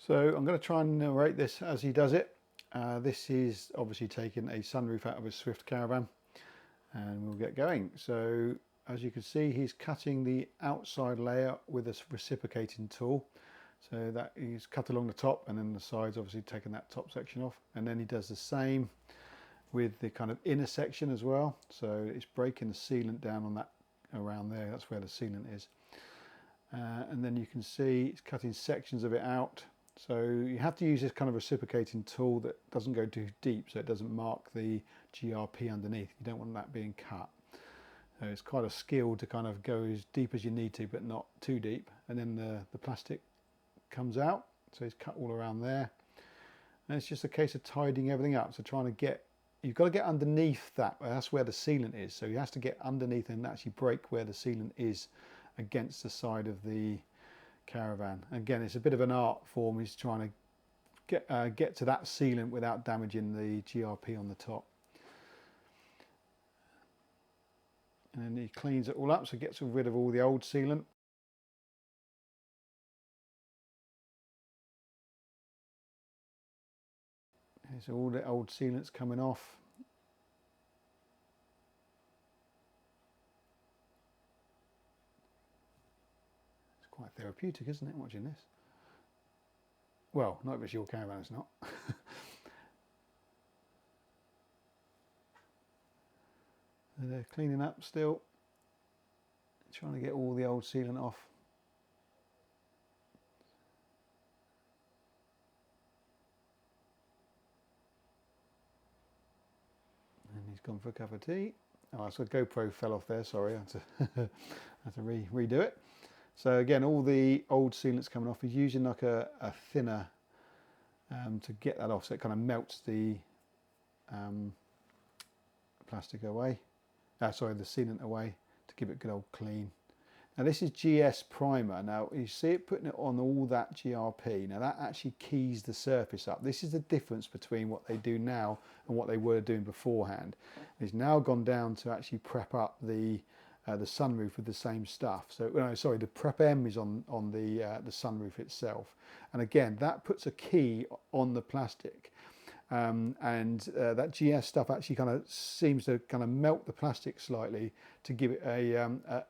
So I'm going to try and narrate this as he does it. This is obviously taking a sunroof out of a Swift Caravan, and we'll get going. So as you can see, he's cutting the outside layer with a reciprocating tool. So that he's cut along the top, and then the sides, obviously taking that top section off. And then he does the same with the kind of inner section as well. So it's breaking the sealant down on that around there. That's where the sealant is. And then you can see it's cutting sections of it out. So you have to use this kind of reciprocating tool that doesn't go too deep, so it doesn't mark the GRP underneath. You don't want that being cut. So it's quite a skill to kind of go as deep as you need to, but not too deep. And then the plastic comes out, so it's cut all around there. And it's just a case of tidying everything up. So trying to get, you've got to get underneath that. That's where the sealant is. So he has to get underneath and actually break where the sealant is against the side of the Caravan. Again, it's a bit of an art form. He's trying to get to that sealant without damaging the GRP on the top. And then he cleans it all up, so gets rid of all the old sealant. Here's all the old sealants coming off. Quite therapeutic, isn't it, watching this? Well, not if it's your Caravan, it's not. They're cleaning up still, trying to get all the old sealant off. And he's gone for a cup of tea. Oh, so the GoPro fell off there, sorry, I had to redo it. So again, all the old sealant's coming off. He's using like a thinner to get that off, so it kind of melts the plastic away. Sorry, the sealant away, to give it a good old clean. Now this is GS primer. Now you see it putting it on all that GRP. Now that actually keys the surface up. This is the difference between what they do now and what they were doing beforehand. It's now gone down to actually prep up the sunroof with the same stuff. So no, sorry, the Prep M is on the sunroof itself, and again that puts a key on the plastic, and that GS stuff actually kind of seems to kind of melt the plastic slightly to give it a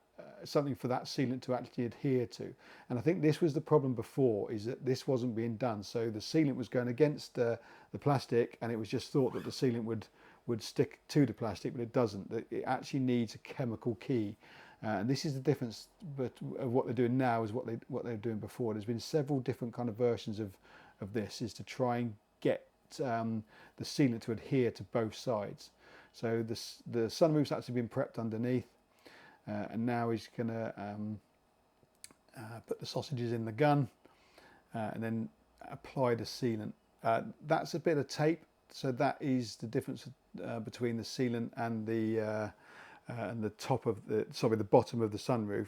something for that sealant to actually adhere to. And I think this was the problem before, is that this wasn't being done. So the sealant was going against the plastic, and it was just thought that the sealant would stick to the plastic, but it doesn't. It actually needs a chemical key, and this is the difference. But what they're doing now is what they're doing before. There's been several different kind of versions of this, is to try and get the sealant to adhere to both sides. So the sunroof's actually been prepped underneath, and now he's going to put the sausages in the gun and then apply the sealant. That's a bit of tape. So that is the difference between the sealant and the top of the bottom of the sunroof.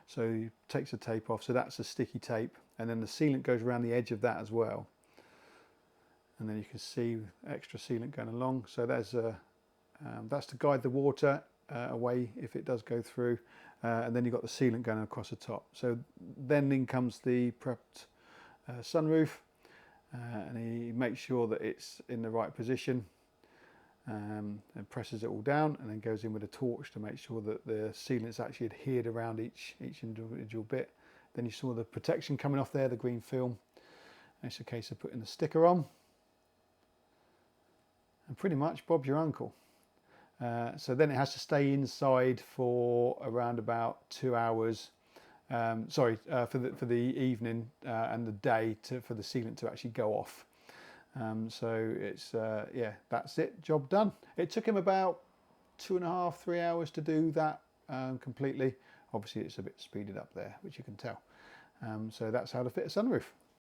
So he takes the tape off. So that's a sticky tape, and then the sealant goes around the edge of that as well. And then you can see extra sealant going along. So there's that's to guide the water away if it does go through. And then you've got the sealant going across the top. So then in comes the prepped sunroof. And he makes sure that it's in the right position, and presses it all down, and then goes in with a torch to make sure that the sealant's actually adhered around each individual bit. Then you saw the protection coming off there, the green film. And it's a case of putting the sticker on, and pretty much Bob's your uncle. So then it has to stay inside for around about 2 hours. For the evening and the day for the sealant to actually go off. So it's yeah, that's it, job done. It took him about 2.5 to 3 hours to do that completely. Obviously it's a bit speeded up there, which you can tell. So that's how to fit a sunroof.